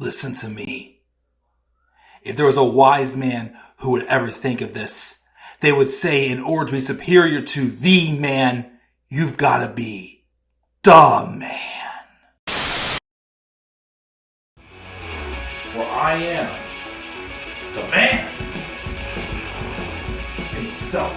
Listen to me. If there was a wise man who would ever think of this, they would say in order to be superior to the man, you've got to be the man. For I am the man himself.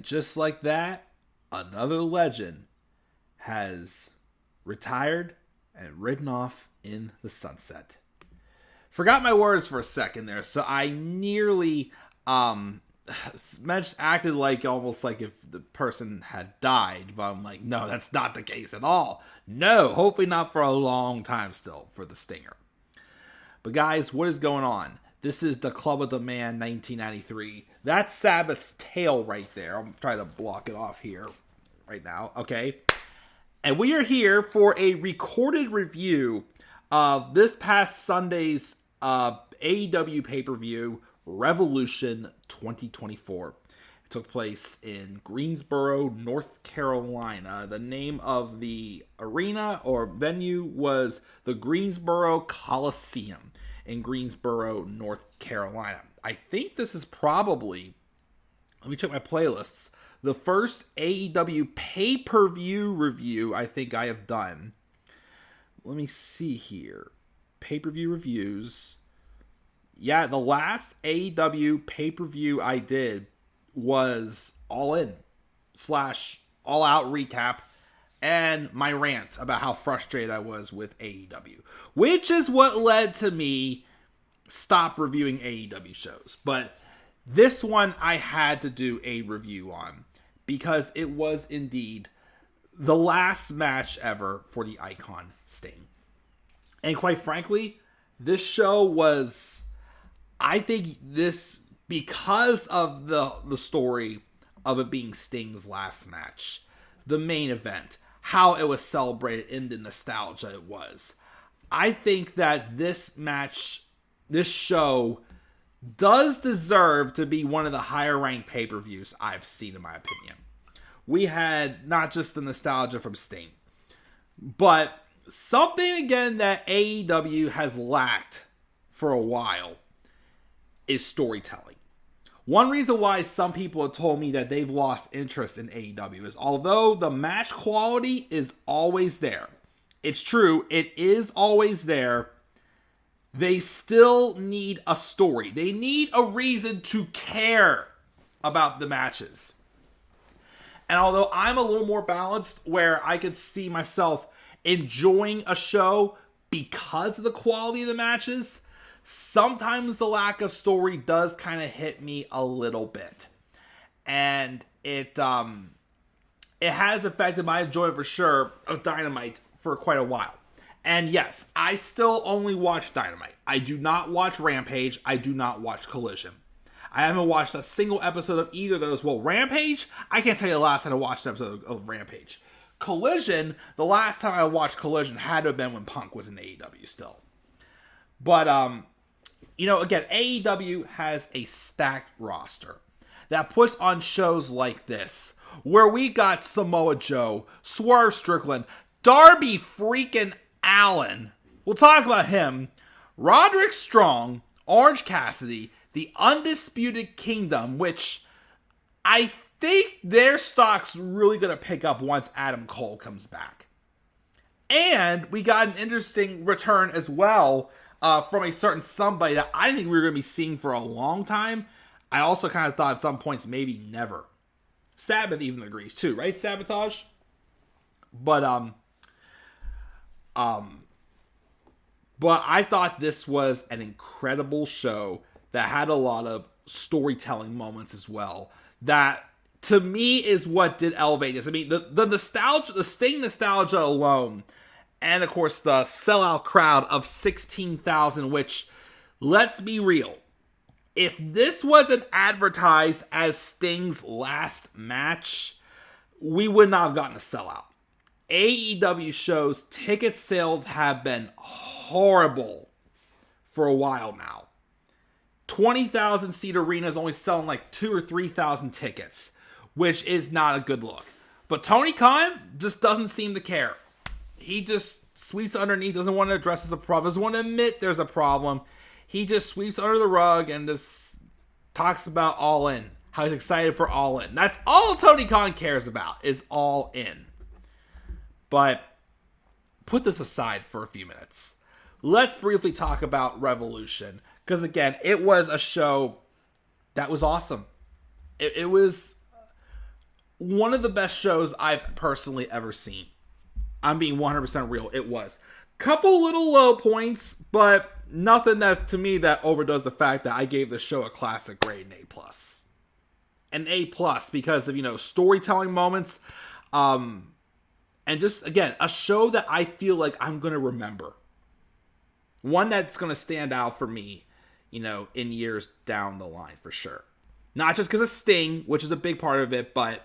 Just like that, another legend has retired and ridden off in the sunset. Forgot my words for a second there, so I nearly acted like almost like if the person had died, but I'm like, no, that's not the case at all. No, hopefully not for a long time still for the Stinger. But guys, what is going on? This is the Club of the Man 1993. That's Sabbath's tail right there. I'm trying to block it off here right now. Okay. And we are here for a recorded review of this past Sunday's AEW pay-per-view, Revolution 2024. It took place in Greensboro, North Carolina. The name of the arena or venue was the Greensboro Coliseum in Greensboro, North Carolina. I think this is probably, let me check my playlists, the first AEW pay-per-view review I think I have done. Let me see here. Pay-per-view reviews. Yeah, the last AEW pay-per-view I did was Allin / All Out recap and my rant about how frustrated I was with AEW, which is what led to me stop reviewing AEW shows. But this one I had to do a review on because it was indeed the last match ever for the Icon Sting. And quite frankly, this show was, I think this, because of the story of it being Sting's last match, the main event, how it was celebrated in the nostalgia it was. I think that this match, this show, does deserve to be one of the higher ranked pay-per-views I've seen, in my opinion. We had not just the nostalgia from Sting, but something again that AEW has lacked for a while is storytelling. One reason why some people have told me that they've lost interest in AEW is although the match quality is always there, it's true, it is always there, they still need a story. They need a reason to care about the matches. And although I'm a little more balanced, where I could see myself enjoying a show because of the quality of the matches, sometimes the lack of story does kind of hit me a little bit. And it has affected my enjoyment for sure of Dynamite for quite a while. And yes, I still only watch Dynamite. I do not watch Rampage. I do not watch Collision. I haven't watched a single episode of either of those. Well, Rampage, I can't tell you the last time I watched an episode of Rampage. Collision, the last time I watched Collision had to have been when Punk was in AEW still. But, again, AEW has a stacked roster that puts on shows like this, where we got Samoa Joe, Swerve Strickland, Darby freaking Allin, we'll talk about him, Roderick Strong, Orange Cassidy, the Undisputed Kingdom, which I think their stock's really going to pick up once Adam Cole comes back. And we got an interesting return as well from a certain somebody that I think we were going to be seeing for a long time. I also kind of thought at some points maybe never. Sabbath even agrees too, right? Sabotage? But I thought this was an incredible show that had a lot of storytelling moments as well. That, to me, is what did elevate this. I mean, the nostalgia, the Sting nostalgia alone, And, of course, the sellout crowd of 16,000, which, let's be real, if this wasn't advertised as Sting's last match, we would not have gotten a sellout. AEW shows ticket sales have been horrible for a while now. 20,000 seat arenas only selling like 2,000 or 3,000 tickets, which is not a good look. But Tony Khan just doesn't seem to care. He just sweeps underneath, doesn't want to address the problem, doesn't want to admit there's a problem. He just sweeps under the rug and just talks about All In, how he's excited for All In. That's all Tony Khan cares about, is All In. But put this aside for a few minutes. Let's briefly talk about Revolution. Because again, it was a show that was awesome. It was one of the best shows I've personally ever seen. I'm being 100% real. It was. Couple little low points, but nothing that to me that overdoes the fact that I gave the show a classic grade, an A+. An A+ because of, storytelling moments. And just, again, a show that I feel like I'm going to remember. One that's going to stand out for me, in years down the line for sure. Not just because of Sting, which is a big part of it, but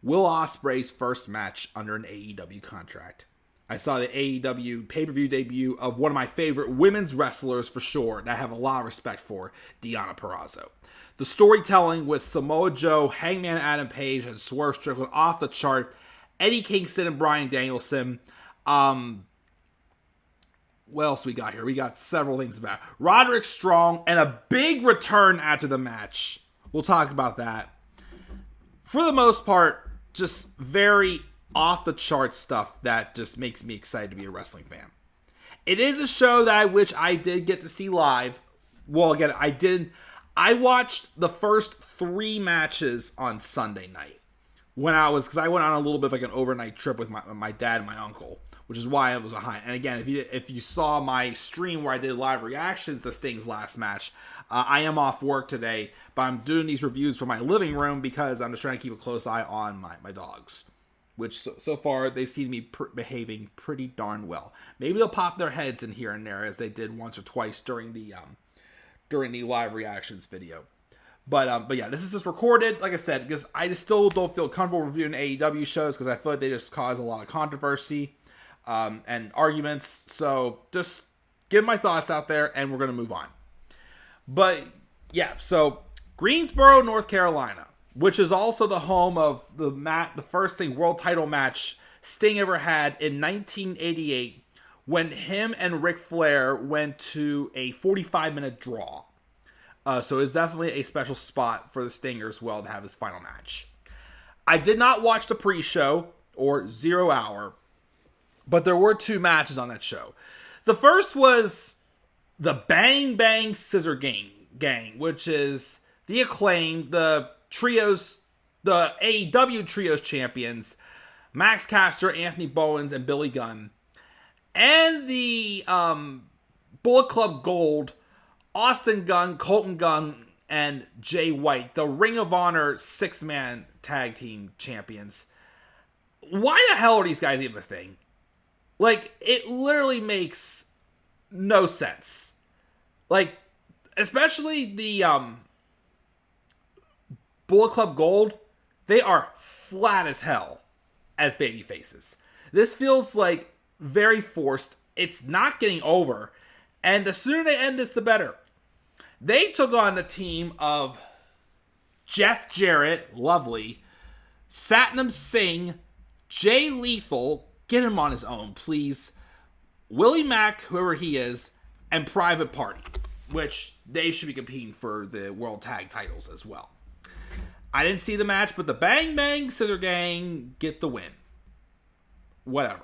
Will Ospreay's first match under an AEW contract. I saw the AEW pay-per-view debut of one of my favorite women's wrestlers for sure, that I have a lot of respect for, Deonna Purrazzo. The storytelling with Samoa Joe, Hangman Adam Page, and Swerve Strickland off the chart. Eddie Kingston and Bryan Danielson. What else we got here? We got several things about Roderick Strong and a big return after the match. We'll talk about that. For the most part, just very off-the-chart stuff that just makes me excited to be a wrestling fan. It is a show that I wish I did get to see live. Well, again, I didn't. I watched the first 3 matches on Sunday night. Because I went on a little bit of like an overnight trip with my dad and my uncle, which is why I was behind. And again, if you saw my stream where I did live reactions to Sting's last match, I am off work today, but I'm doing these reviews from my living room because I'm just trying to keep a close eye on my dogs, which so far they seem to be behaving pretty darn well. Maybe they'll pop their heads in here and there as they did once or twice during the live reactions video. But yeah, this is just recorded, like I said, because I just still don't feel comfortable reviewing AEW shows because I feel like they just cause a lot of controversy and arguments. So just give my thoughts out there, and we're going to move on. But yeah, so Greensboro, North Carolina, which is also the home of the first world title match Sting ever had in 1988 when him and Ric Flair went to a 45-minute draw. So it's definitely a special spot for the Stinger as well to have his final match. I did not watch the pre-show or 0 Hour, but there were 2 matches on that show. The first was the Bang Bang Scissor Gang, which is the Acclaimed, the AEW Trios champions, Max Caster, Anthony Bowens, and Billy Gunn, and the Bullet Club Gold, Austin Gunn, Colton Gunn, and Jay White, the Ring of Honor 6-man tag team champions. Why the hell are these guys even a thing? Like, it literally makes no sense. Like, especially the Bullet Club Gold, they are flat as hell as baby faces. This feels like very forced. It's not getting over. And the sooner they end this, the better. They took on the team of Jeff Jarrett, lovely, Satnam Singh, Jay Lethal, get him on his own, please, Willie Mack, whoever he is, and Private Party, which they should be competing for the World Tag titles as well. I didn't see the match, but the Bang Bang Scissor Gang get the win. Whatever.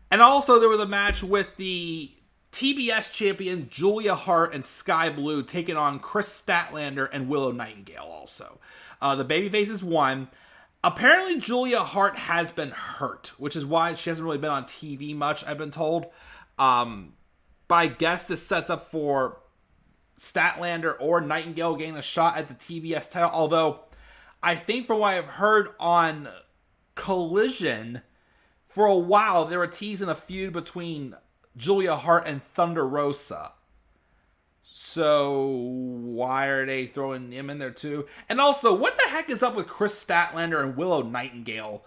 And also there was a match with the TBS champion Julia Hart and Sky Blue taking on Chris Statlander and Willow Nightingale also. The babyfaces won. Apparently Julia Hart has been hurt, which is why she hasn't really been on TV much, I've been told. But I guess this sets up for Statlander or Nightingale getting a shot at the TBS title. Although, I think from what I've heard on Collision, for a while, they were teasing a feud between Julia Hart and Thunder Rosa. So why are they throwing him in there too? And also, what the heck is up with Chris Statlander and Willow Nightingale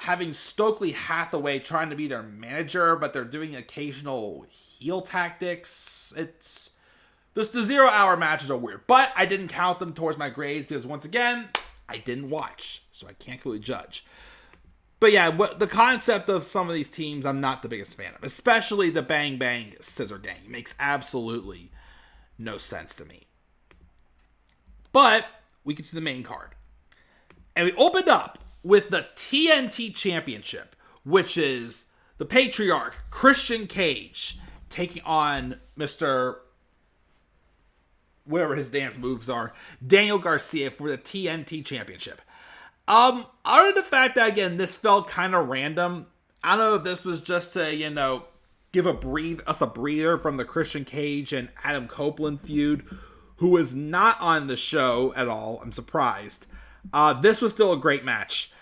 having Stokely Hathaway trying to be their manager, but they're doing occasional heel tactics? It's just the 0 hour matches are weird, but I didn't count them towards my grades because once again, I didn't watch, so I can't really judge. But yeah, the concept of some of these teams, I'm not the biggest fan of, especially the Bang Bang Scissor Gang. It makes absolutely no sense to me. But we get to the main card. And we opened up with the TNT Championship, which is the Patriarch, Christian Cage, taking on Mr. whatever his dance moves are, Daniel Garcia for the TNT Championship. Other than the fact that, again, this felt kind of random, I don't know if this was just to, give us a breather from the Christian Cage and Adam Copeland feud, who was not on the show at all. I'm surprised. This was still a great match.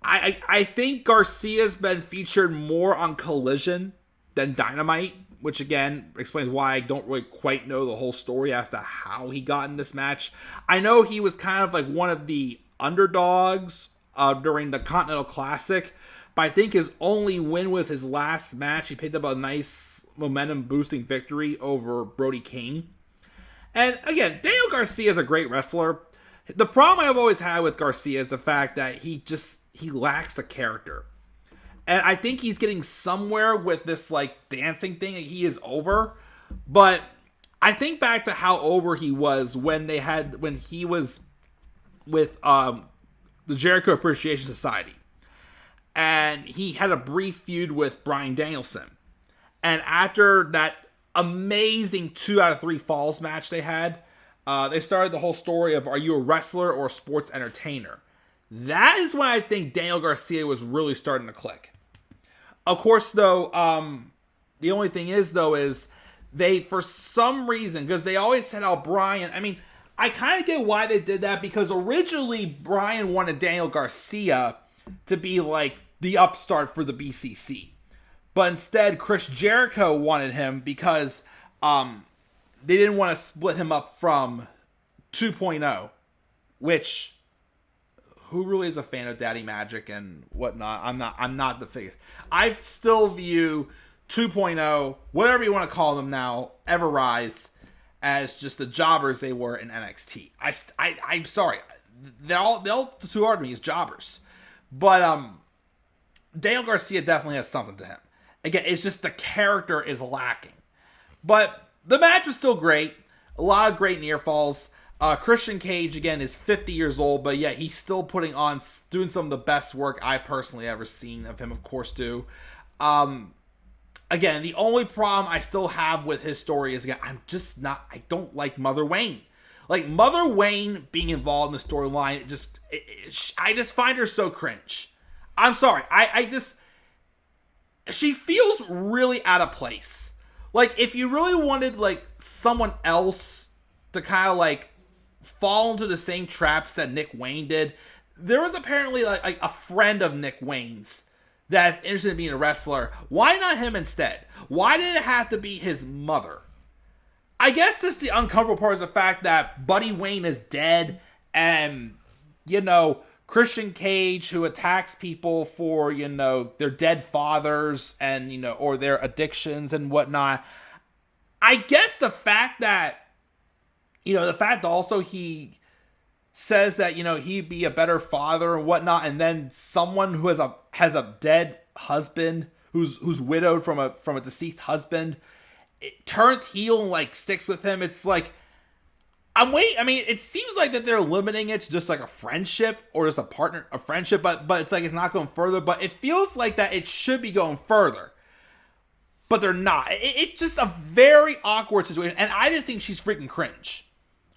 I think Garcia's been featured more on Collision than Dynamite, which again explains why I don't really quite know the whole story as to how he got in this match. I know he was kind of like one of the underdogs during the Continental Classic, but I think his only win was his last match. He picked up a nice momentum-boosting victory over Brody King. And again, Daniel Garcia is a great wrestler. The problem I've always had with Garcia is the fact that he lacks the character. And I think he's getting somewhere with this dancing thing. He is over. But I think back to how over he was when he was with the Jericho Appreciation Society. And he had a brief feud with Bryan Danielson. And after that amazing 2 out of 3 falls match they had, they started the whole story of, are you a wrestler or a sports entertainer? That is when I think Daniel Garcia was really starting to click. Of course, though, the only thing is they, for some reason, because they always said how Bryan, I kind of get why they did that, because originally Bryan wanted Daniel Garcia to be the upstart for the BCC. But instead, Chris Jericho wanted him because they didn't want to split him up from 2.0, which, who really is a fan of Daddy Magic and whatnot? I'm not the biggest. I still view 2.0, whatever you want to call them now, Ever Rise, as just the jobbers they were in NXT. I'm sorry. They're too hard to me as jobbers. But Daniel Garcia definitely has something to him. Again, it's just the character is lacking. But the match was still great. A lot of great near falls. Christian Cage, again, is 50 years old, but yet he's still doing some of the best work I personally ever seen of him, of course, too. Again, the only problem I still have with his story is, again, I don't like Mother Wayne. Mother Wayne being involved in the storyline, I just find her so cringe. I'm sorry. She feels really out of place. If you really wanted, someone else to kind of, fall into the same traps that Nick Wayne did, there was apparently, a friend of Nick Wayne's that's interested in being a wrestler. Why not him instead? Why did it have to be his mother? I guess just the uncomfortable part is the fact that Buddy Wayne is dead, and, Christian Cage, who attacks people for, their dead fathers and, or their addictions and whatnot. I guess the fact that, also he says that, he'd be a better father and whatnot, and then someone who has a dead husband who's widowed from a deceased husband, it turns heel and sticks with him. It's it seems like that they're limiting it to just a friendship or just a friendship, but it's it's not going further. But it feels like that it should be going further, but they're not. It's just a very awkward situation, and I just think she's freaking cringe.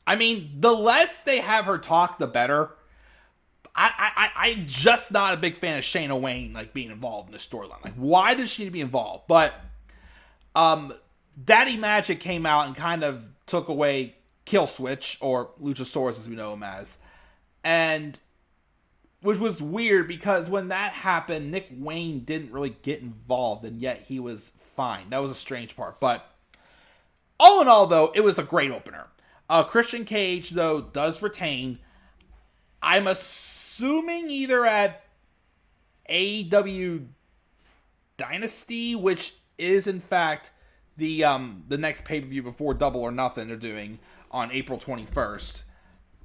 The less they have her talk, the better. I'm just not a big fan of Shayna Wayne being involved in this storyline. Why does she need to be involved? But Daddy Magic came out and kind of took away Kill Switch, or Luchasaurus as we know him as, and which was weird because when that happened, Nick Wayne didn't really get involved, and yet he was fine. That was a strange part. But all in all, though, it was a great opener. Christian Cage, though, does retain. I'm assuming either at AEW Dynasty, which is in fact the next pay-per-view before Double or Nothing they're doing on April 21st.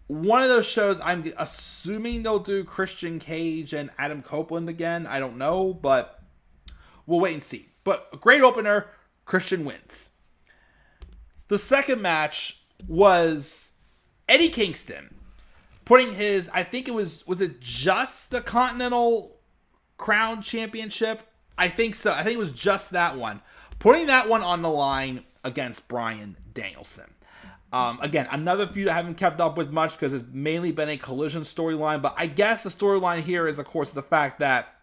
One of those shows, I'm assuming they'll do Christian Cage and Adam Copeland again. I don't know, but we'll wait and see. But a great opener, Christian wins. The second match was Eddie Kingston putting his, I think it was it just the Continental Crown Championship? I think so. I think it was just that one. Putting that one on the line against Bryan Danielson. Again, another feud I haven't kept up with much because it's mainly been a Collision storyline. But I guess the storyline here is, of course, the fact that,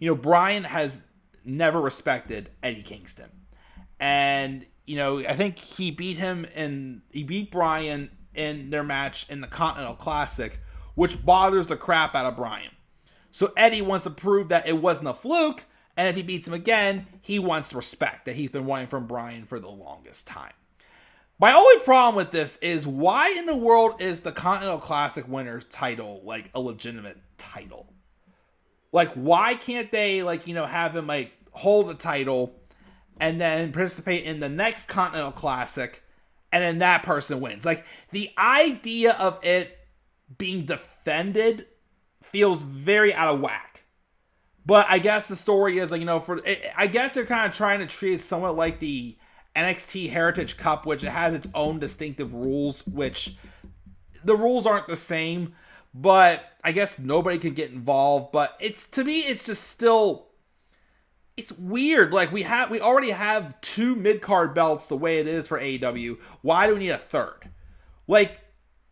Bryan has never respected Eddie Kingston. And, I think he beat Bryan in their match in the Continental Classic, which bothers the crap out of Bryan. So Eddie wants to prove that it wasn't a fluke. And if he beats him again, he wants respect that he's been wanting from Bryan for the longest time. My only problem with this is, why in the world is the Continental Classic winner title like a legitimate title? Like, why can't they have him hold the title and then participate in the next Continental Classic and then that person wins? Like, the idea of it being defended feels very out of whack. But I guess the story is I guess they're kind of trying to treat it somewhat like the NXT Heritage Cup, which it has its own distinctive rules, which the rules aren't the same, but I guess nobody could get involved. But to me, it's just still, it's weird. Like, we already have 2 mid-card belts the way it is for AEW. Why do we need a third? Like,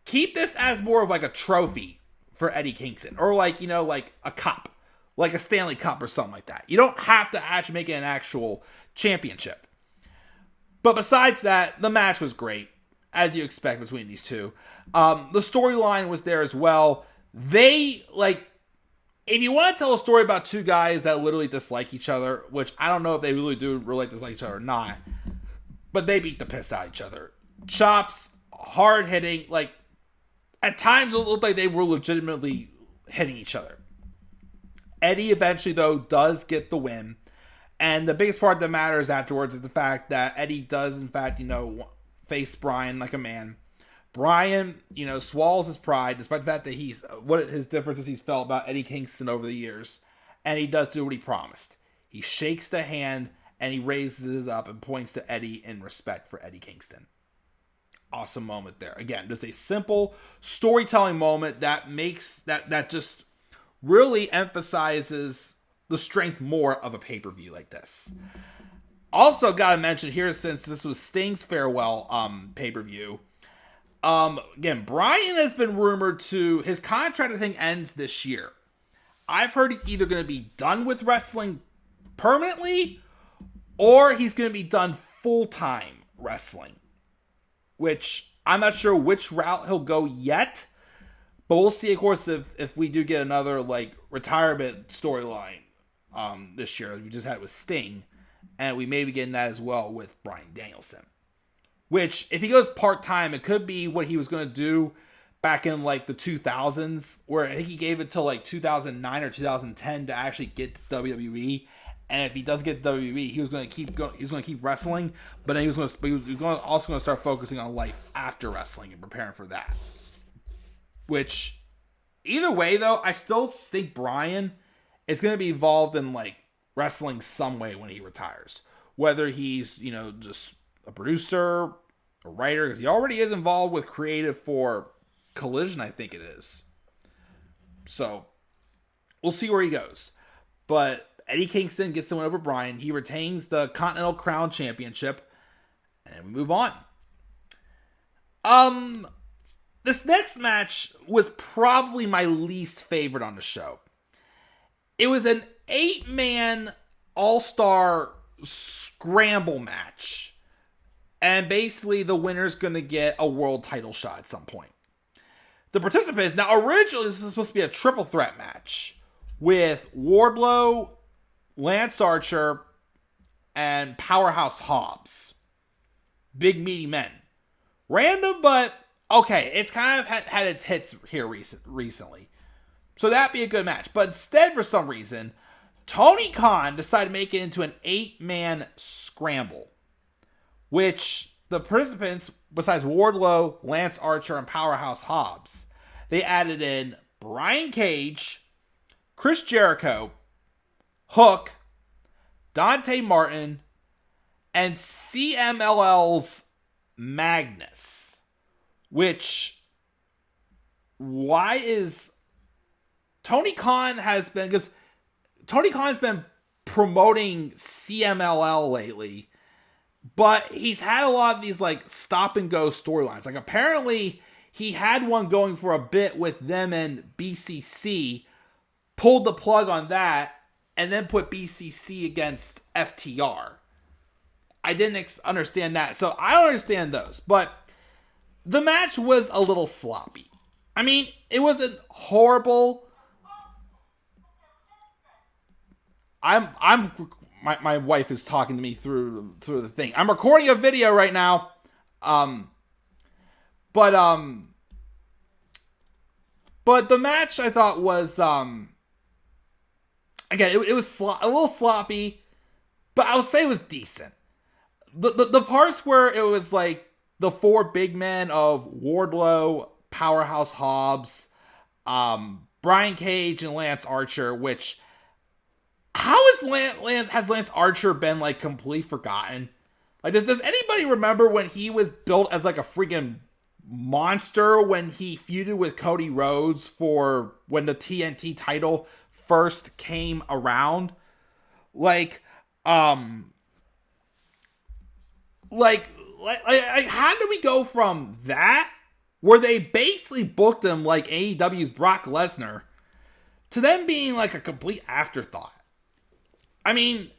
keep this as more of a trophy for Eddie Kingston, or a cup, like a Stanley Cup or something like that. You don't have to actually make it an actual championship. But besides that, the match was great, as you expect between these two. The storyline was there as well. They, if you want to tell a story about 2 guys that literally dislike each other, which I don't know if they really do really dislike each other or not, but they beat the piss out of each other. Chops, hard hitting, at times it looked like they were legitimately hitting each other. Eddie eventually, though, does get the win. And the biggest part that matters afterwards is the fact that Eddie does, in fact, face Bryan like a man. Bryan, swallows his pride, despite the fact that what his differences he's felt about Eddie Kingston over the years. And he does do what he promised. He shakes the hand, and he raises it up and points to Eddie in respect for Eddie Kingston. Awesome moment there. Again, just a simple storytelling moment that makes, that just really emphasizes the strength more of a pay-per-view like this. Also, gotta mention here, since this was Sting's farewell pay-per-view, again, Bryan has been rumored his contract, I think, ends this year. I've heard he's either going to be done with wrestling permanently, or he's going to be done full-time wrestling, which I'm not sure which route he'll go yet, but we'll see, of course, if we do get another retirement storyline this year. We just had it with Sting, and we may be getting that as well with Bryan Danielson. Which, if he goes part-time, it could be what he was going to do back in the 2000s, where I think he gave it till 2009 or 2010 to actually get to WWE. And if he doesn't get to WWE, he was going to keep wrestling, but then he was also going to start focusing on life after wrestling and preparing for that. Which, either way, though, I still think Bryan is going to be involved in wrestling some way when he retires. Whether he's, just a producer, a writer, because he already is involved with creative for Collision, I think it is. So, we'll see where he goes. But Eddie Kingston gets the win over Bryan. He retains the Continental Crown Championship. And we move on. This next match was probably my least favorite on the show. It was an 8-man all-star scramble match. And basically the winner's going to get a world title shot at some point. the participants. Now, originally, this is supposed to be a triple threat match with Wardlow, Lance Archer, and Powerhouse Hobbs. Big, meaty men. Random, but okay. It's kind of had its hits here recently. So that'd be a good match. But instead, for some reason, Tony Khan decided to make it into an 8-man scramble. Which the participants, besides Wardlow, Lance Archer, and Powerhouse Hobbs, they added in Brian Cage, Chris Jericho, Hook, Dante Martin, and CMLL's Magnus. Which, why is Tony Khan has been, because Tony Khan's been promoting CMLL lately, but he's had a lot of these like stop and go storylines. Like apparently he had one going for a bit with them and BCC, pulled the plug on that, and then put BCC against FTR. I didn't understand that. So I don't understand those. But the match was a little sloppy. I mean, it wasn't horrible. My wife is talking to me through the thing. I'm recording a video right now. But the match I thought was again, it was a little sloppy, but I would say it was decent. The parts where it was like the 4 big men of Wardlow, Powerhouse Hobbs, Brian Cage, and Lance Archer, which how has Lance Archer been like completely forgotten? Like does anybody remember when he was built as like a freaking monster when he feuded with Cody Rhodes for when the TNT title first came around? Like how do we go from that, where they basically booked him like AEW's Brock Lesnar, to them being like a complete afterthought? I mean,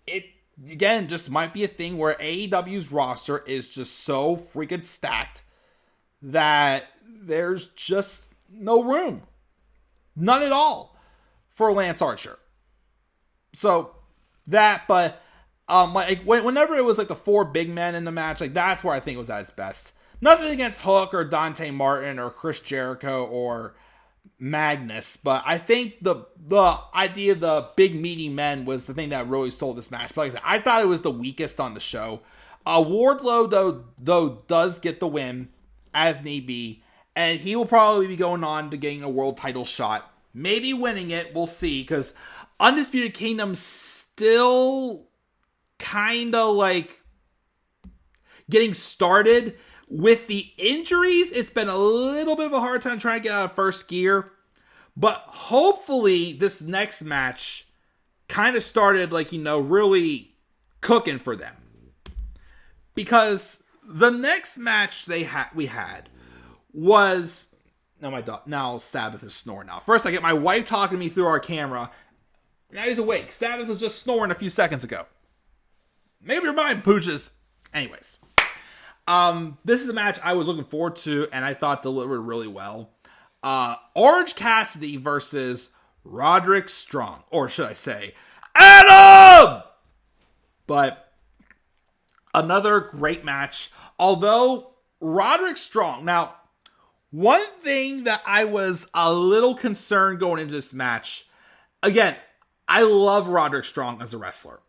it again just might be a thing where AEW's roster is just so freaking stacked that there's just no room. None at all for Lance Archer. So that, but like whenever it was like the 4 big men in the match, like that's where I think it was at its best. Nothing against Hook or Dante Martin or Chris Jericho or Magnus, but I think the idea of the big meaty men was the thing that really sold this match. But like I said, I thought it was the weakest on the show. Wardlow though does get the win as need be, and he will probably be going on to getting a world title shot, maybe winning it. We'll see, because Undisputed Kingdom's still kind of like getting started. With the injuries, it's been a little bit of a hard time trying to get out of first gear. But hopefully this next match kind of started like, really cooking for them. Because the next match we had was... Now Sabbath is snoring now. First I get my wife talking to me through our camera. Now he's awake. Sabbath was just snoring a few seconds ago. Maybe your mind pooches. Anyways. This is a match I was looking forward to and I thought delivered really well. Orange Cassidy versus Roderick Strong. Or should I say, Adam! But another great match. Although Roderick Strong, now, one thing that I was a little concerned going into this match, again, I love Roderick Strong as a wrestler.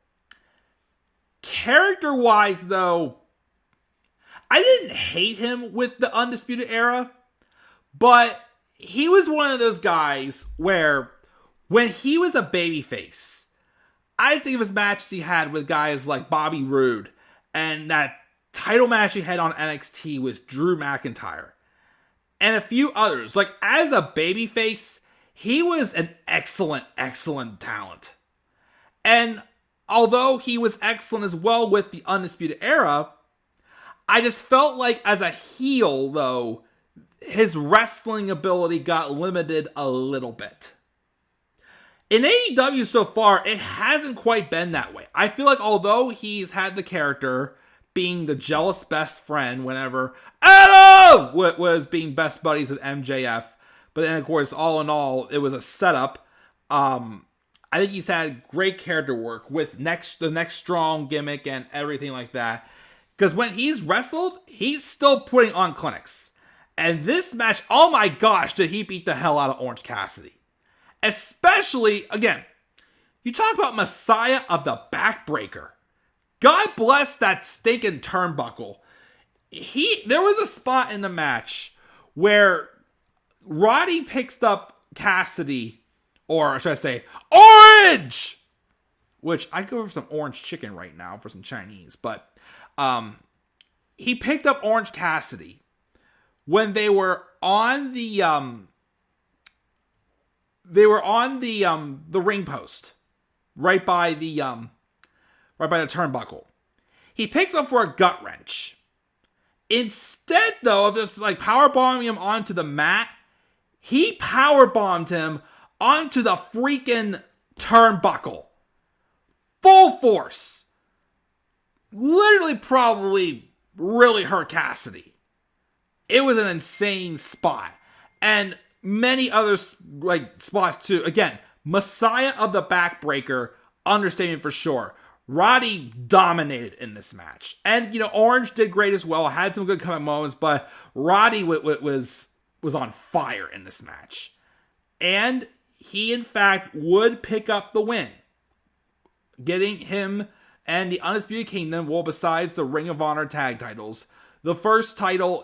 Character-wise, though, I didn't hate him with the Undisputed Era, but he was one of those guys where when he was a babyface, I think of his matches he had with guys like Bobby Roode and that title match he had on NXT with Drew McIntyre and a few others. Like as a babyface, he was an excellent, excellent talent. And although he was excellent as well with the Undisputed Era, I just felt like as a heel, though, his wrestling ability got limited a little bit. In AEW so far, it hasn't quite been that way. I feel like although he's had the character being the jealous best friend whenever Adam was being best buddies with MJF. But then, of course, all in all, it was a setup. I think he's had great character work with the next strong gimmick and everything like that. Because when he's wrestled, he's still putting on clinics. And this match, oh my gosh, did he beat the hell out of Orange Cassidy. Especially, again, you talk about Messiah of the Backbreaker. God bless that stinking turnbuckle. There was a spot in the match where Roddy picks up Cassidy, or should I say, Orange! Which, I'd go for some orange chicken right now for some Chinese, but he picked up Orange Cassidy when they were on the ring post, right by the turnbuckle. He picks him up for a gut wrench. Instead, though, of just like powerbombing him onto the mat, he powerbombed him onto the freaking turnbuckle. Full force. Literally probably really hurt Cassidy. It was an insane spot. And many other like spots too. Again, Messiah of the Backbreaker, understatement for sure. Roddy dominated in this match. And, Orange did great as well. Had some good comeback moments, but Roddy was on fire in this match. And he, in fact, would pick up the win. Getting him and the Undisputed Kingdom, well, besides the Ring of Honor tag titles, the first title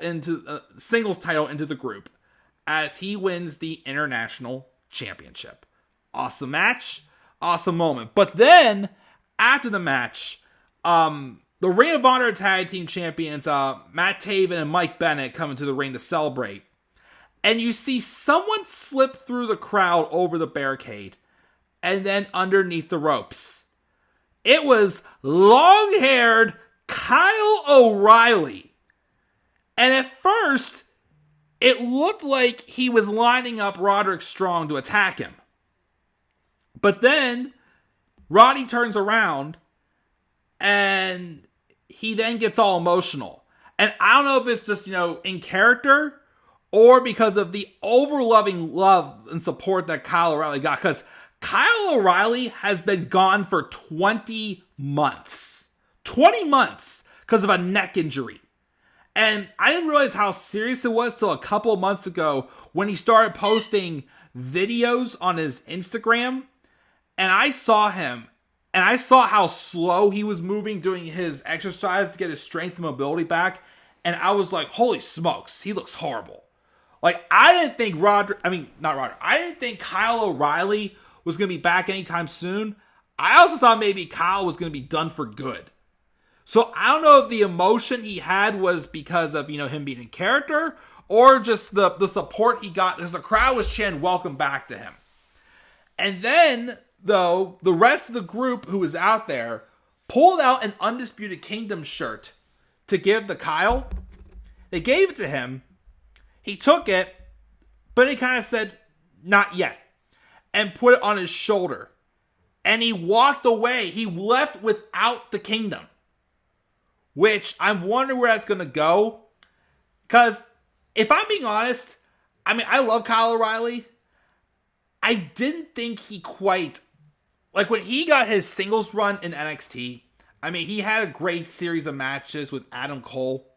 singles title into the group, as he wins the International Championship. Awesome match. Awesome moment. But then, after the match, the Ring of Honor Tag Team Champions, Matt Taven and Mike Bennett, come into the ring to celebrate. And you see someone slip through the crowd over the barricade and then underneath the ropes. It was long-haired Kyle O'Reilly. And at first, it looked like he was lining up Roderick Strong to attack him. But then Roddy turns around and he then gets all emotional. And I don't know if it's just, in character or because of the overloving love and support that Kyle O'Reilly got. Because Kyle O'Reilly has been gone for 20 months. 20 months because of a neck injury. And I didn't realize how serious it was till a couple of months ago when he started posting videos on his Instagram. And I saw him, and I saw how slow he was moving, doing his exercise to get his strength and mobility back. And I was like, holy smokes, he looks horrible. Like, I didn't think I didn't think Kyle O'Reilly was going to be back anytime soon. I also thought maybe Kyle was going to be done for good. So I don't know if the emotion he had was because of, him being in character or just the support he got because the crowd was chanting welcome back to him. And then, though, the rest of the group who was out there pulled out an Undisputed Kingdom shirt to give to Kyle. They gave it to him. He took it, but he kind of said, not yet, and put it on his shoulder. And he walked away. He left without the kingdom. Which I'm wondering where that's going to go. Because if I'm being honest, I love Kyle O'Reilly. I didn't think he quite, like when he got his singles run in NXT, he had a great series of matches with Adam Cole.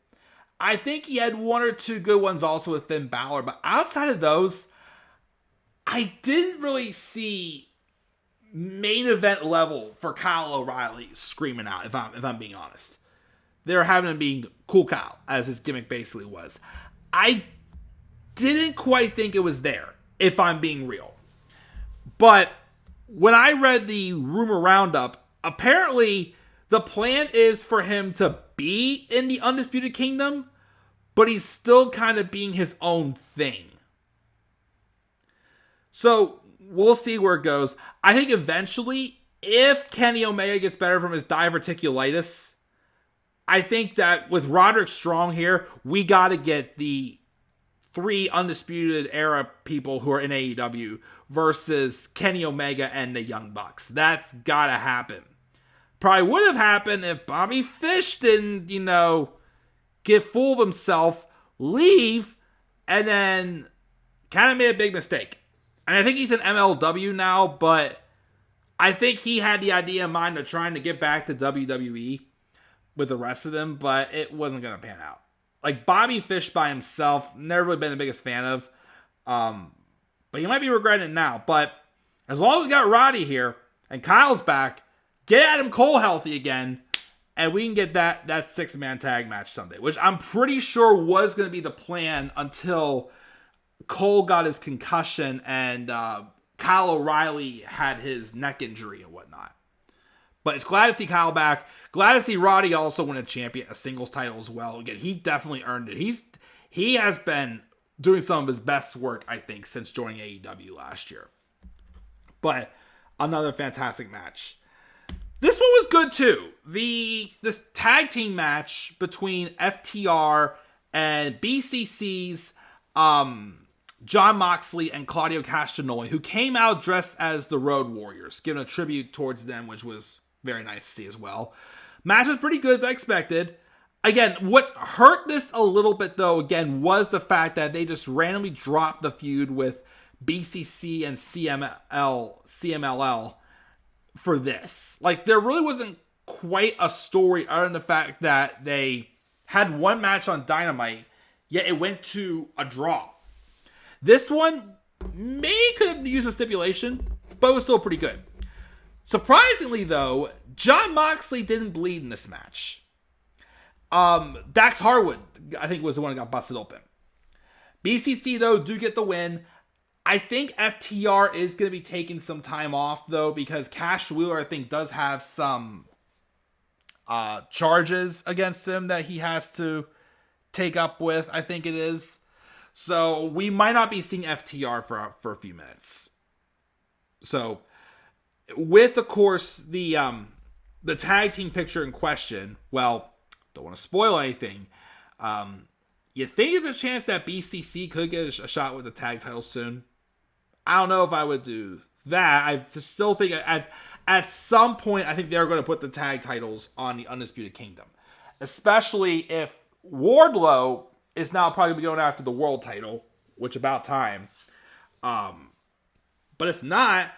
I think he had one or two good ones also with Finn Balor, but outside of those, I didn't really see main event level for Kyle O'Reilly screaming out, if I'm being honest. They were having him being Cool Kyle, as his gimmick basically was. I didn't quite think it was there, if I'm being real. But when I read the rumor roundup, apparently the plan is for him to be in the Undisputed Kingdom, but he's still kind of being his own thing. So we'll see where it goes. I think eventually, if Kenny Omega gets better from his diverticulitis, I think that with Roderick Strong here, we got to get the 3 Undisputed Era people who are in AEW versus Kenny Omega and the Young Bucks. That's got to happen. probably would have happened if Bobby Fish didn't, get full of himself, leave, and then kind of made a big mistake. And I think he's in MLW now, but I think he had the idea in mind of trying to get back to WWE with the rest of them, but it wasn't going to pan out. Like, Bobby Fish by himself, never really been the biggest fan of. But you might be regretting it now. But as long as we got Roddy here, and Kyle's back, get Adam Cole healthy again, and we can get that 6-man tag match someday, which I'm pretty sure was going to be the plan until Cole got his concussion and Kyle O'Reilly had his neck injury and whatnot. But it's glad to see Kyle back. Glad to see Roddy also win a singles title as well. Again, he definitely earned it. He has been doing some of his best work, I think, since joining AEW last year. But another fantastic match. This one was good too. This tag team match between FTR and BCC's Jon Moxley and Claudio Castagnoli, who came out dressed as the Road Warriors, giving a tribute towards them, which was very nice to see as well. Match was pretty good as I expected. Again, what's hurt this a little bit though, again, was the fact that they just randomly dropped the feud with BCC and CMLL for this. Like, there really wasn't quite a story other than the fact that they had one match on Dynamite, yet it went to a draw. This one could have used a stipulation, but it was still pretty good. Surprisingly, though, Jon Moxley didn't bleed in this match. Dax Harwood, I think, was the one that got busted open. BCC, though, do get the win. I think FTR is going to be taking some time off, though, because Cash Wheeler, I think, does have some charges against him that he has to take up with, I think it is. So we might not be seeing FTR for a few minutes. So with, of course, the tag team picture in question, well, don't want to spoil anything. You think there's a chance that BCC could get a shot with the tag title soon? I don't know if I would do that. I still think at some point, I think they're going to put the tag titles on the Undisputed Kingdom. Especially if Wardlow is now probably going after the world title, which about time. But if not,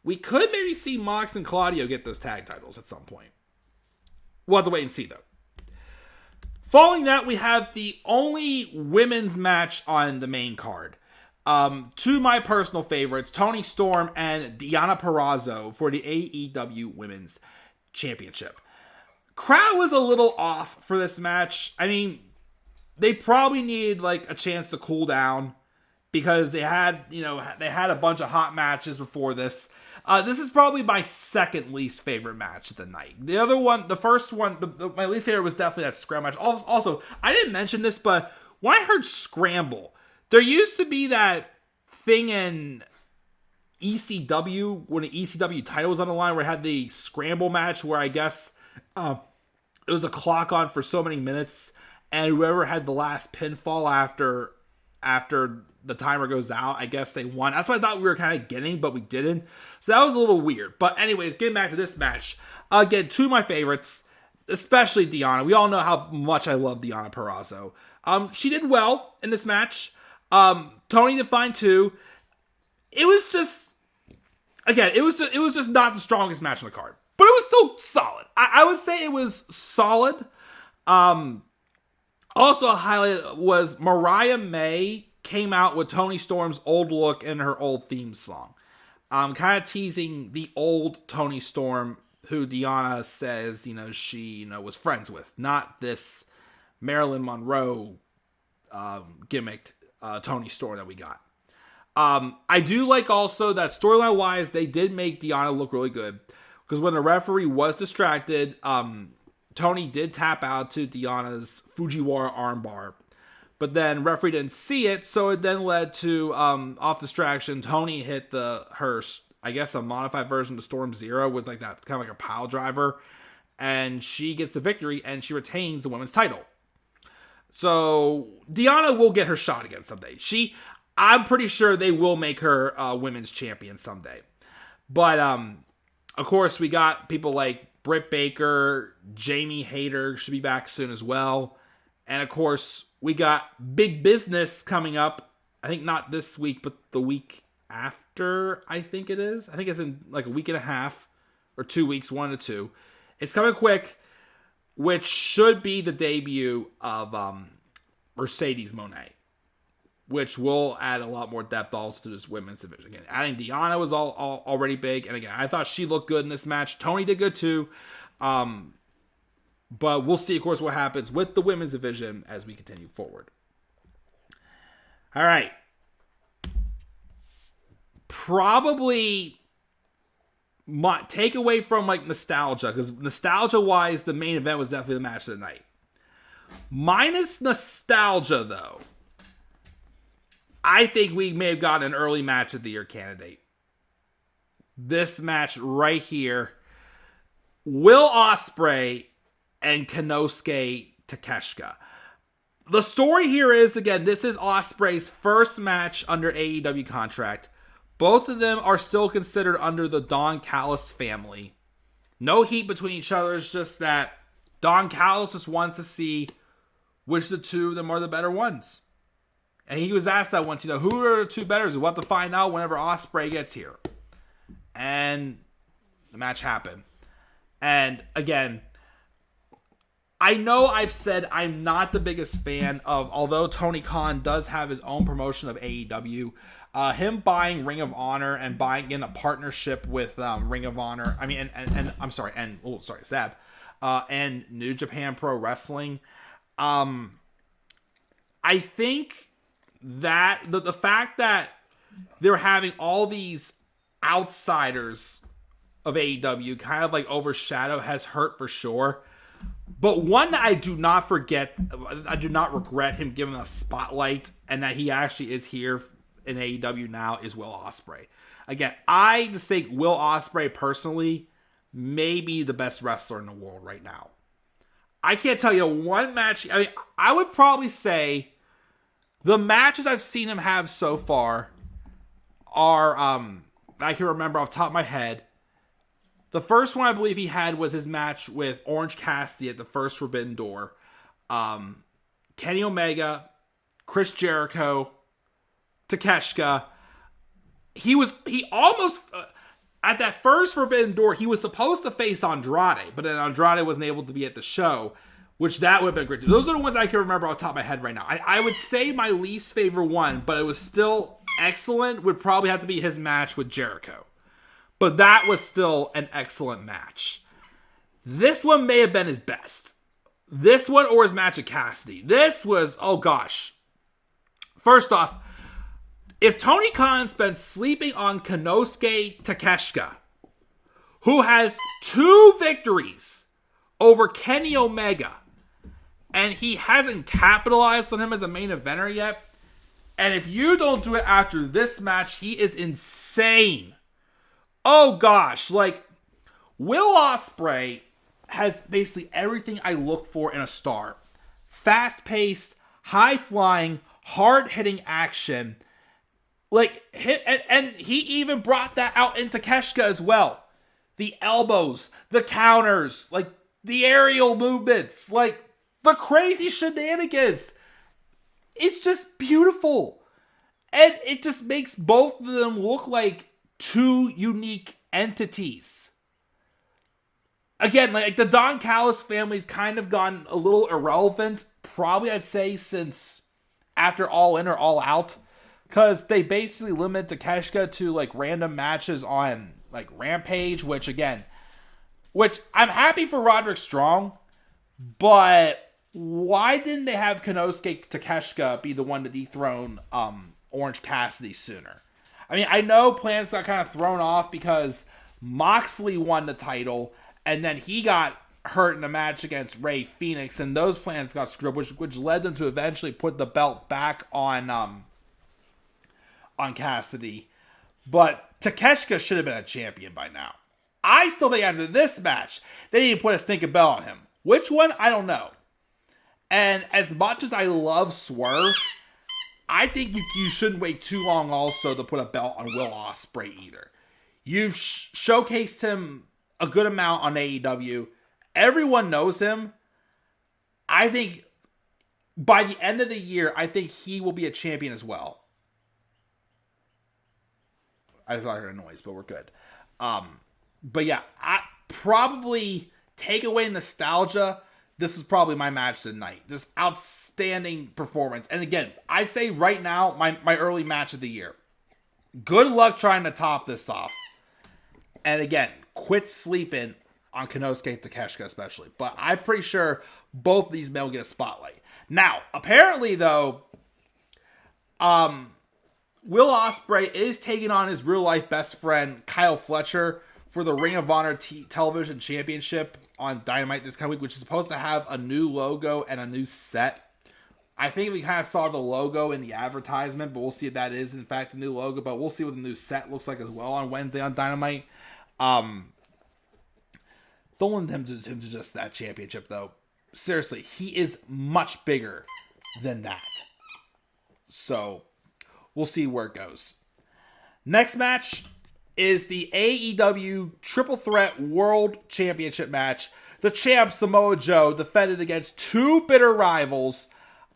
we could maybe see Mox and Claudio get those tag titles at some point. We'll have to wait and see, though. Following that, we have the only women's match on the main card. Two of my personal favorites, Toni Storm and Deonna Purrazzo for the AEW Women's Championship. Crowd was a little off for this match. I mean, they probably needed like a chance to cool down because they had a bunch of hot matches before this. This is probably my second least favorite match of the night. The other one, the first one, my least favorite was definitely that scramble match. Also, I didn't mention this, but when I heard scramble, there used to be that thing in ECW, when the ECW title was on the line, where it had the scramble match, where I guess it was a clock on for so many minutes, and whoever had the last pinfall after the timer goes out, I guess they won. That's what I thought we were kind of getting, but we didn't. So that was a little weird. But anyways, getting back to this match. Again, two of my favorites, especially Deonna. We all know how much I love Deonna Purrazzo. She did well in this match. Toni did fine too. It was just, again, it was just not the strongest match on the card. But it was still solid. I would say it was solid. Also a highlight was Mariah May came out with Toni Storm's old look and her old theme song. Kind of teasing the old Toni Storm, who Deonna says, she, was friends with. Not this Marilyn Monroe gimmicked Toni Storm that we got. I do like also that storyline-wise, they did make Deonna look really good. Because when the referee was distracted, Toni did tap out to Deonna's Fujiwara armbar. But then referee didn't see it, so it then led to, off distraction, Toni hit her, I guess, a modified version of Storm Zero with like that kind of like a pile driver. And she gets the victory, and she retains the women's title. So Deonna will get her shot again someday. I'm pretty sure they will make her women's champion someday. But, of course, we got people like Britt Baker, Jamie Hayter should be back soon as well. And of course, we got big business coming up. I think not this week, but the week after, I think it is. I think it's in like a week and a half or 2 weeks, 1 to 2. It's coming quick, which should be the debut of Mercedes Moné, which will add a lot more depth also to this women's division. Again, adding Deonna was already big. And again, I thought she looked good in this match. Toni did good too. But we'll see, of course, what happens with the women's division as we continue forward. All right. Probably take away from like nostalgia, because nostalgia-wise, the main event was definitely the match of the night. Minus nostalgia, though, I think we may have gotten an early match of the year candidate. This match right here. Will Ospreay and Konosuke Takeshita. The story here is, again, this is Ospreay's first match under AEW contract. Both of them are still considered under the Don Callis family. No heat between each other. It's just that Don Callis just wants to see which of the two of them are the better ones. And he was asked that once, who are the two better? We'll have to find out whenever Ospreay gets here. And the match happened. And again, I know I've said I'm not the biggest fan of, although Tony Khan does have his own promotion of AEW, him buying Ring of Honor and buying in a partnership with Ring of Honor. I mean, Zab, and New Japan Pro Wrestling. I think that the fact that they're having all these outsiders of AEW kind of like overshadow has hurt for sure. But one that I do not regret him giving a spotlight, and that he actually is here in AEW now, is Will Ospreay. Again, I just think Will Ospreay personally may be the best wrestler in the world right now. I can't tell you one match. I mean, I would probably say the matches I've seen him have so far are, I can remember off the top of my head. The first one I believe he had was his match with Orange Cassidy at the first Forbidden Door. Kenny Omega, Chris Jericho, Takeshita. He almost, at that first Forbidden Door, he was supposed to face Andrade, but then Andrade wasn't able to be at the show, which that would have been great. Those are the ones I can remember off the top of my head right now. I would say my least favorite one, but it was still excellent, would probably have to be his match with Jericho. But that was still an excellent match. This one may have been his best. This one or his match with Cassidy. This was, oh gosh. First off, if Tony Khan's been sleeping on Konosuke Takeshita, who has 2 victories over Kenny Omega, and he hasn't capitalized on him as a main eventer yet, and if you don't do it after this match, he is insane. Oh gosh, like, Will Ospreay has basically everything I look for in a star. Fast-paced, high-flying, hard-hitting action. Like, and he even brought that out in Takeshita as well. The elbows, the counters, like, the aerial movements, like, the crazy shenanigans. It's just beautiful. And it just makes both of them look like 2 unique entities. Again, like the Don Callis family's kind of gotten a little irrelevant, probably I'd say since after All In or All Out, because they basically limit Takeshita to like random matches on like Rampage, which I'm happy for Roderick Strong, but why didn't they have Konosuke Takeshita be the one to dethrone Orange Cassidy sooner? I mean, I know plans got kind of thrown off because Moxley won the title, and then he got hurt in a match against Rey Fenix, and those plans got screwed up, which led them to eventually put the belt back on Cassidy. But Takeshita should have been a champion by now. I still think after this match, they need to put a stinking belt on him. Which one? I don't know. And as much as I love Swerve, I think you shouldn't wait too long also to put a belt on Will Ospreay either. You've showcased him a good amount on AEW. Everyone knows him. I think by the end of the year, I think he will be a champion as well. I thought I heard a noise, but we're good. But yeah, I probably take away nostalgia. This is probably my match of the night. This outstanding performance. And again, I'd say right now, my early match of the year. Good luck trying to top this off. And again, quit sleeping on Konosuke Takeshita especially. But I'm pretty sure both of these men will get a spotlight. Now, apparently though, Will Ospreay is taking on his real-life best friend, Kyle Fletcher, for the Ring of Honor Television Championship on Dynamite this coming week, which is supposed to have a new logo and a new set. I think we kind of saw the logo in the advertisement, but we'll see if that is, in fact, a new logo. But we'll see what the new set looks like as well on Wednesday on Dynamite. Don't limit him to just that championship, though. Seriously, he is much bigger than that. So we'll see where it goes. Next match is the AEW Triple Threat World Championship match. The champ, Samoa Joe, defended against two bitter rivals,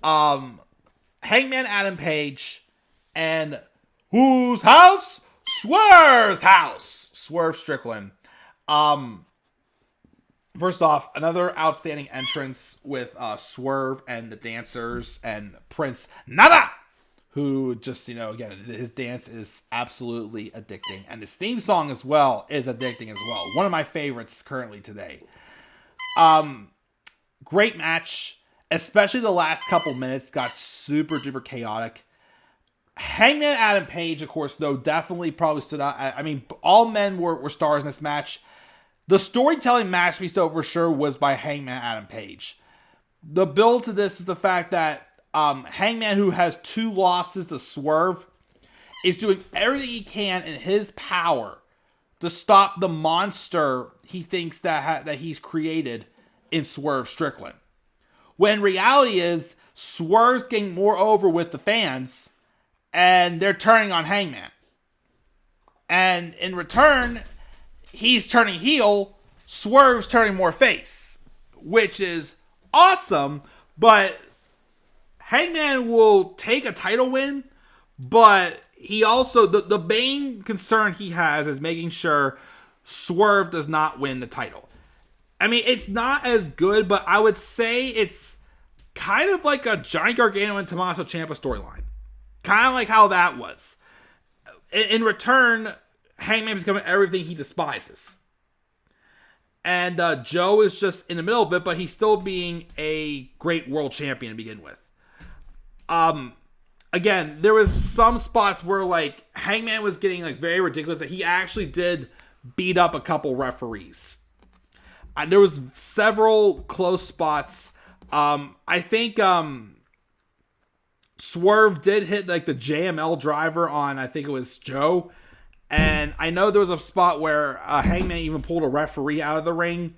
Hangman Adam Page, and whose house? Swerve's house. Swerve Strickland. First off, another outstanding entrance with Swerve and the dancers and Prince Nana, who just, again, his dance is absolutely addicting. And his theme song as well is addicting as well. One of my favorites currently today. Great match, especially the last couple minutes got super duper chaotic. Hangman Adam Page, of course, though, definitely probably stood out. I mean, all men were stars in this match. The storytelling masterpiece, though, for sure, was by Hangman Adam Page. The build to this is the fact that Hangman, who has 2 losses to Swerve, is doing everything he can in his power to stop the monster he thinks that he's created in Swerve Strickland. When reality is, Swerve's getting more over with the fans, and they're turning on Hangman. And in return, he's turning heel, Swerve's turning more face, which is awesome, but Hangman will take a title win, but he also, the main concern he has is making sure Swerve does not win the title. I mean, it's not as good, but I would say it's kind of like a Johnny Gargano and Tommaso Ciampa storyline. Kind of like how that was. In return, Hangman is becoming everything he despises. And Joe is just in the middle of it, but he's still being a great world champion to begin with. Again, there was some spots where like Hangman was getting like very ridiculous that he actually did beat up a couple referees. There was several close spots. I think Swerve did hit like the JML driver on, I think it was Joe. And I know there was a spot where Hangman even pulled a referee out of the ring.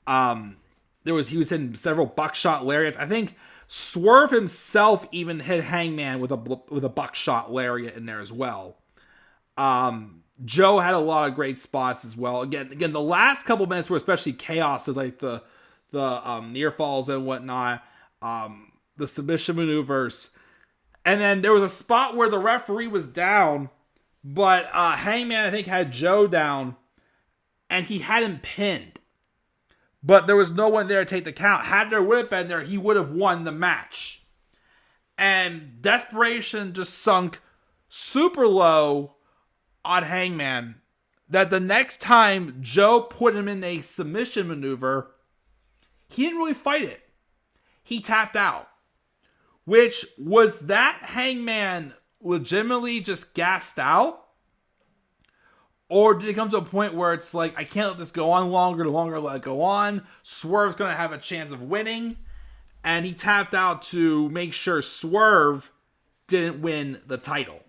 He was hitting several buckshot lariats. I think Swerve himself even hit Hangman with a buckshot lariat in there as well. Joe had a lot of great spots as well. Again, the last couple minutes were especially chaos with like the near falls and whatnot, the submission maneuvers, and then there was a spot where the referee was down, but Hangman I think had Joe down, and he had him pinned, but there was no one there to take the count. Had there would have been there, he would have won the match, and desperation just sunk super low on Hangman, that the next time Joe put him in a submission maneuver, he didn't really fight it. He tapped out. Which, was that Hangman legitimately just gassed out? Or did it come to a point where it's like, I can't let this go on longer, the longer I let it go on, Swerve's going to have a chance of winning, and he tapped out to make sure Swerve didn't win the title.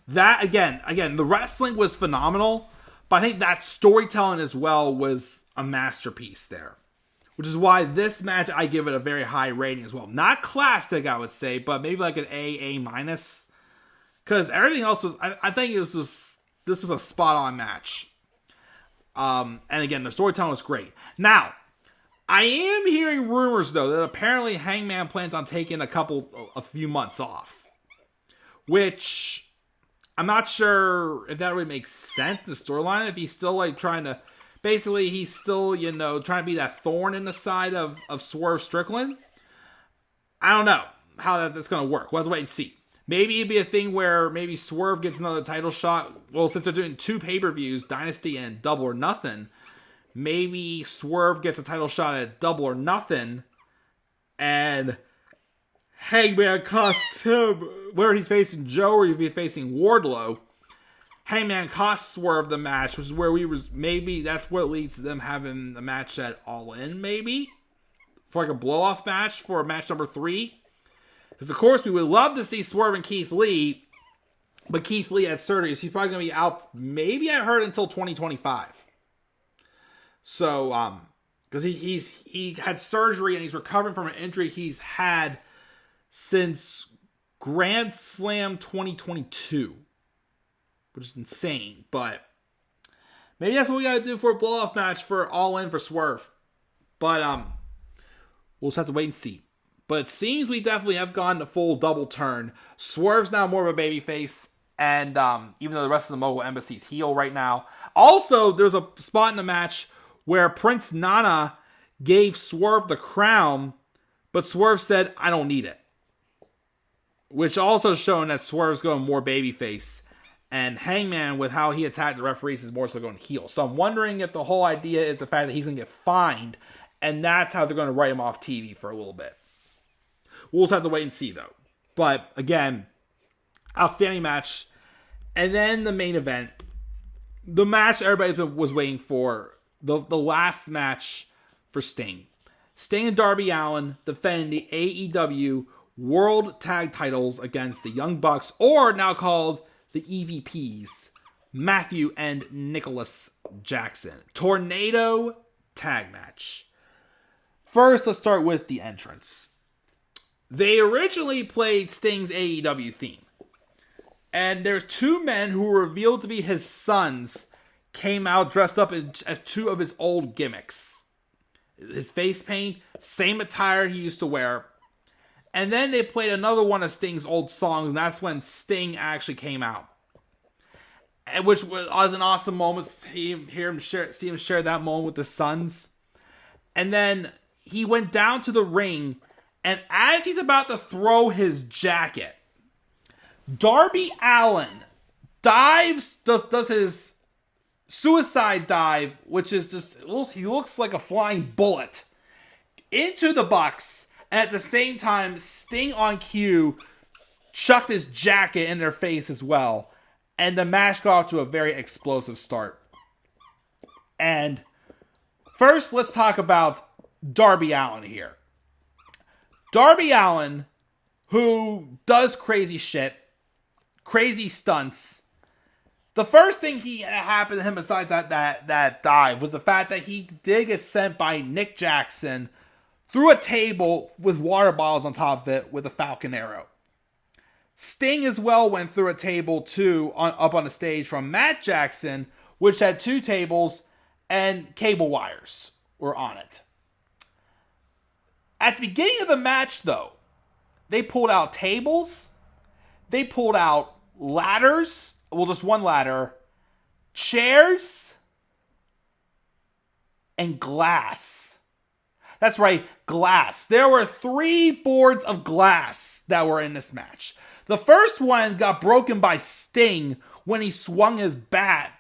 That, again, the wrestling was phenomenal, but I think that storytelling as well was a masterpiece there. Which is why this match, I give it a very high rating as well. Not classic, I would say, but maybe like an A minus. Because everything else was, I think this was a spot-on match. And again, the storytelling was great. Now, I am hearing rumors, though, that apparently Hangman plans on taking a few months off. Which, I'm not sure if that really makes sense, the storyline, if he's still, like, trying to... Basically, he's still, trying to be that thorn in the side of Swerve Strickland. I don't know how that's going to work. We'll have to wait and see. Maybe it'd be a thing where maybe Swerve gets another title shot. Well, since they're doing 2 pay-per-views, Dynasty and Double or Nothing, maybe Swerve gets a title shot at Double or Nothing, and Hangman costs him, whether he's facing Joe or if he's facing Wardlow, Hangman costs Swerve the match, which is where maybe that's what leads to them having the match at Allin, maybe? For like a blow-off match for match number 3. Because, of course, we would love to see Swerve and Keith Lee, but Keith Lee had surgery, so he's probably going to be out, maybe I heard, until 2025. So, because he had surgery and he's recovering from an injury he's had since Grand Slam 2022. Which is insane, but maybe that's what we got to do for a blow-off match for All-In for Swerve. But we'll just have to wait and see. But it seems we definitely have gone the full double turn. Swerve's now more of a babyface, and even though the rest of the Mogul Embassy's heel right now. Also, there's a spot in the match where Prince Nana gave Swerve the crown, but Swerve said, "I don't need it." Which also showing that Swerve's going more babyface. And Hangman, with how he attacked the referees, is more so going heel. So I'm wondering if the whole idea is the fact that he's going to get fined, and that's how they're going to write him off TV for a little bit. We'll just have to wait and see, though. But, again, outstanding match. And then the main event. The match everybody was waiting for. The last match for Sting. Sting and Darby Allin defend the AEW World Tag Titles against the Young Bucks, or now called the EVPs, Matthew and Nicholas Jackson. Tornado tag match. First, let's start with the entrance. They originally played Sting's AEW theme. And there's 2 men who were revealed to be his sons came out dressed up as 2 of his old gimmicks. His face paint, same attire he used to wear. And then they played another one of Sting's old songs, and that's when Sting actually came out. Which was an awesome moment. See him share that moment with the sons. And then he went down to the ring, and as he's about to throw his jacket, Darby Allin dives, does his suicide dive, which is just, he looks like a flying bullet, into the Bucks. And at the same time, Sting on cue chucked his jacket in their face as well. And the match got off to a very explosive start. And first, let's talk about Darby Allin here. Darby Allin, who does crazy shit, crazy stunts. The first thing happened to him besides that dive was the fact that he did get sent by Nick Jackson through a table with water bottles on top of it with a Falcon Arrow. Sting as well went through a table too up on the stage from Matt Jackson, which had 2 tables and cable wires were on it. At the beginning of the match though, they pulled out tables, they pulled out ladders, well just one ladder, chairs, and glass. That's right, glass. There were 3 boards of glass that were in this match. The first one got broken by Sting when he swung his bat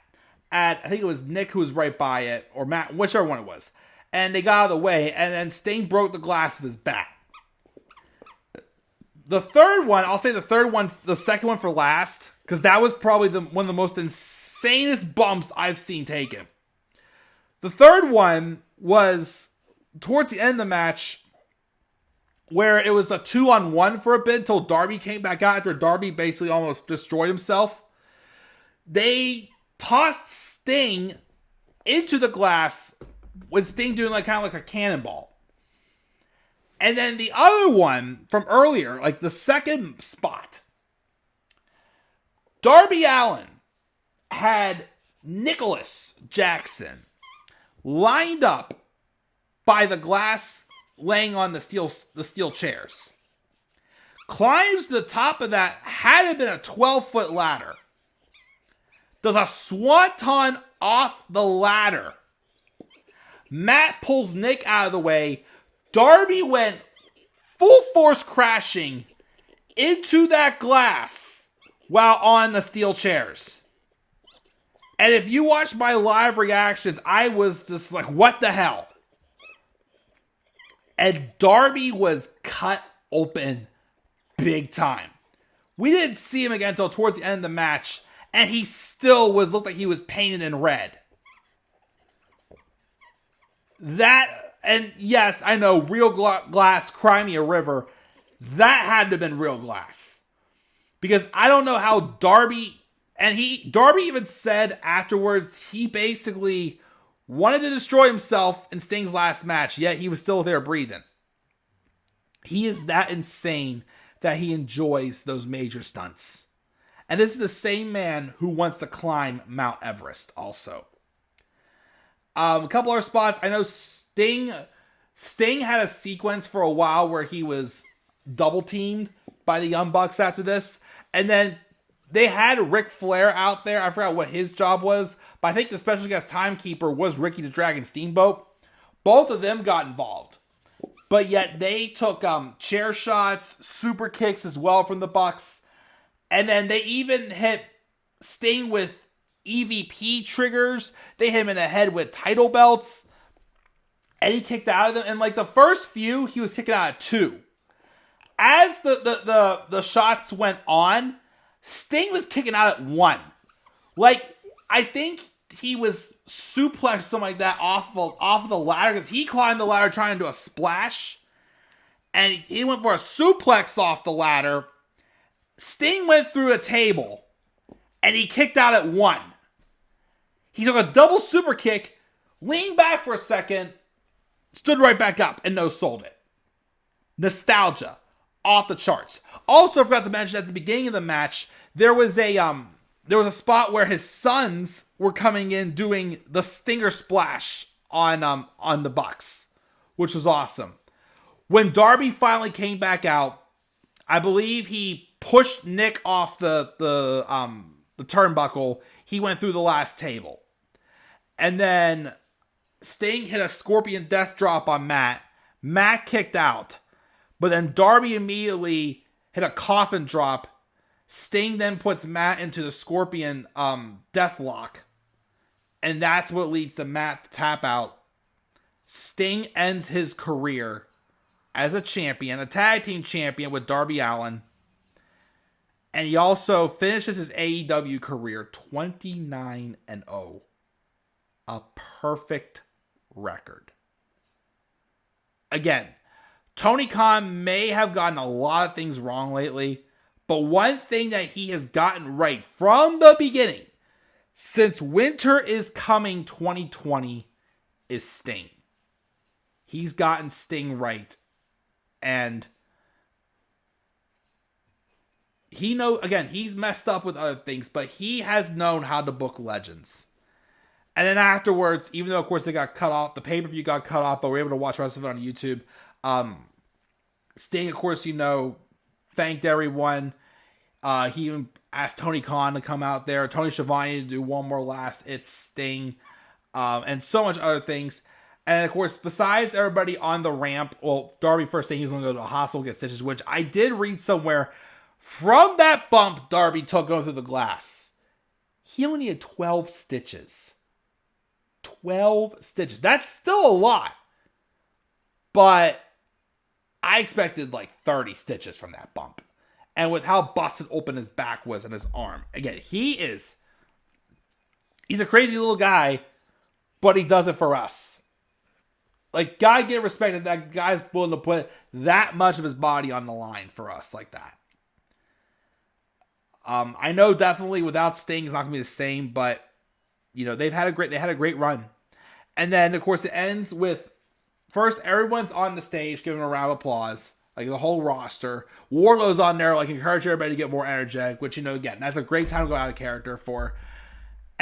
at, I think it was Nick who was right by it, or Matt, whichever one it was. And they got out of the way, and then Sting broke the glass with his bat. The third one, I'll say the second one for last, because that was probably one of the most insanest bumps I've seen taken. The third one was towards the end of the match, where it was a 2-on-1 for a bit until Darby came back out after Darby basically almost destroyed himself. They tossed Sting into the glass with Sting doing kind of like a cannonball. And then the other one from earlier, like the second spot, Darby Allin had Nicholas Jackson lined up by the glass laying on the steel chairs. Climbs to the top of that, had it been a 12-foot ladder. Does a swanton off the ladder. Matt pulls Nick out of the way. Darby went full force crashing into that glass while on the steel chairs. And if you watch my live reactions, I was just like, what the hell? And Darby was cut open big time. We didn't see him again until towards the end of the match, and he still looked like he was painted in red. That, and yes, I know, real glass, cry me a river. That had to have been real glass. Because I don't know how Darby even said afterwards he basically wanted to destroy himself in Sting's last match, yet he was still there breathing. He is that insane that he enjoys those major stunts. And this is the same man who wants to climb Mount Everest also. A couple other spots. I know Sting had a sequence for a while where he was double teamed by the Young Bucks after this. And then they had Ric Flair out there. I forgot what his job was. But I think the special guest timekeeper was Ricky the Dragon Steamboat. Both of them got involved. But yet they took chair shots, super kicks as well from the Bucks. And then they even hit Sting with EVP triggers. They hit him in the head with title belts. And he kicked out of them. And like the first few, he was kicking out of 2. As the shots went on, Sting was kicking out at 1. Like, I think he was suplexed, something like that, off of the ladder, because he climbed the ladder trying to do a splash, and he went for a suplex off the ladder. Sting went through a table, and he kicked out at 1. He took a double super kick, leaned back for a second, stood right back up, and no-sold it. Nostalgia. Off the charts. Also forgot to mention at the beginning of the match, there was a spot where his sons were coming in doing the Stinger Splash on the Bucks, which was awesome. When Darby finally came back out, I believe he pushed Nick off the turnbuckle. He went through the last table. And then Sting hit a Scorpion Death Drop on Matt. Matt kicked out. But then Darby immediately hit a coffin drop. Sting then puts Matt into the Scorpion Deathlock. And that's what leads to Matt to tap out. Sting ends his career as a champion, a tag team champion with Darby Allin. And he also finishes his AEW career 29-0. A perfect record. Again, Tony Khan may have gotten a lot of things wrong lately, but one thing that he has gotten right from the beginning, since Winter is Coming 2020, is Sting. He's gotten Sting right. And he's messed up with other things, but he has known how to book legends. And then afterwards, even though, of course, they got cut off, the pay-per-view got cut off, but we're able to watch the rest of it on YouTube. Sting, of course, thanked everyone. He even asked Tony Khan to come out there, Tony Schiavone to do one more last It's Sting, and so much other things. And, of course, besides everybody on the ramp, well, Darby first saying he was going to go to the hospital, get stitches, which I did read somewhere. From that bump Darby took going through the glass, he only had 12 stitches. 12 stitches. That's still a lot. But I expected like 30 stitches from that bump. And with how busted open his back was and his arm. Again, he's a crazy little guy, but he does it for us. Like, gotta get respect that guy's willing to put that much of his body on the line for us like that. I know definitely without Sting it's not gonna be the same, but they had a great run. And then of course it ends with first everyone's on the stage giving a round of applause, like the whole roster. Wardlow's on there, like encourage everybody to get more energetic, which again, that's a great time to go out of character for.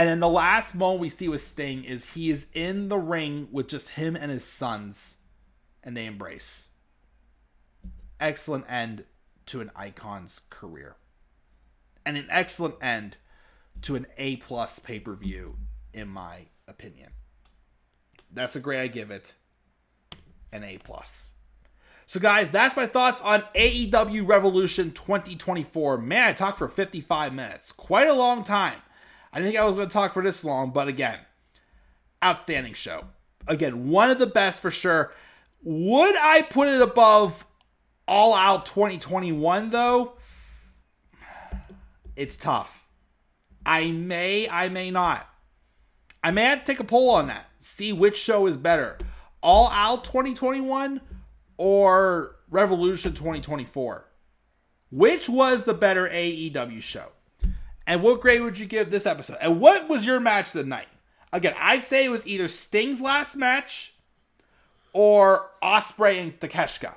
And then the last moment we see with Sting is he is in the ring with just him and his sons, and they embrace. Excellent end to an icon's career. And an excellent end to an A+ pay-per-view, in my opinion. That's a grade I give it. An A+. So guys, that's my thoughts on AEW Revolution 2024. Man, I talked for 55 minutes. Quite a long time. I didn't think I was going to talk for this long, but again, outstanding show. Again, one of the best for sure. Would I put it above All Out 2021 though? It's tough. I may not. I may have to take a poll on that. See which show is better. All Out 2021 or Revolution 2024? Which was the better AEW show? And what grade would you give this episode? And what was your match of the night? Again, I'd say it was either Sting's last match or Ospreay and Takeshita.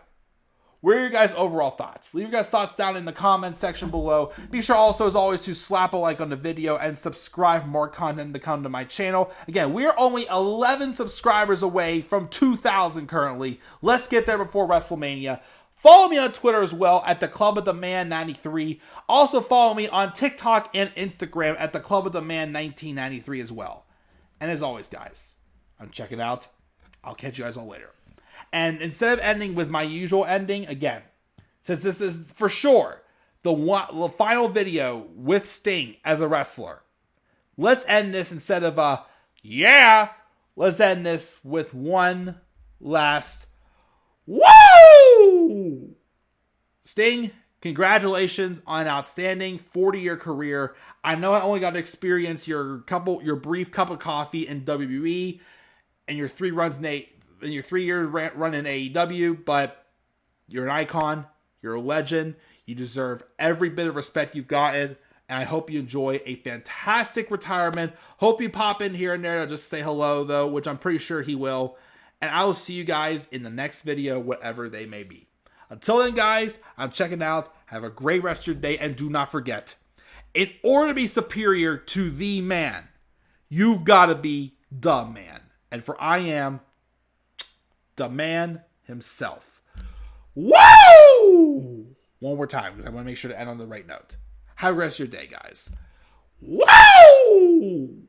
What are your guys' overall thoughts? Leave your guys' thoughts down in the comments section below. Be sure also, as always, to slap a like on the video and subscribe for more content to come to my channel. Again, we are only 11 subscribers away from 2,000 currently. Let's get there before WrestleMania. Follow me on Twitter as well at the Club of the Man 93. Also follow me on TikTok and Instagram at the Club of the Man 1993 as well. And as always, guys, I'm checking out. I'll catch you guys all later. And instead of ending with my usual ending, again, since this is for sure the final video with Sting as a wrestler, let's end this instead of let's end this with one last woo! Sting, congratulations on an outstanding 40-year career. I know I only got to experience your brief cup of coffee in WWE and your 3 runs in your 3-year run in AEW, but you're an icon, you're a legend, you deserve every bit of respect you've gotten, and I hope you enjoy a fantastic retirement. Hope you pop in here and there to just say hello, though, which I'm pretty sure he will, and I will see you guys in the next video, whatever they may be. Until then, guys, I'm checking out. Have a great rest of your day, and do not forget, in order to be superior to the man, you've got to be the man, and for I am the man himself. Woo! One more time, because I want to make sure to end on the right note. Have a rest of your day, guys. Woo!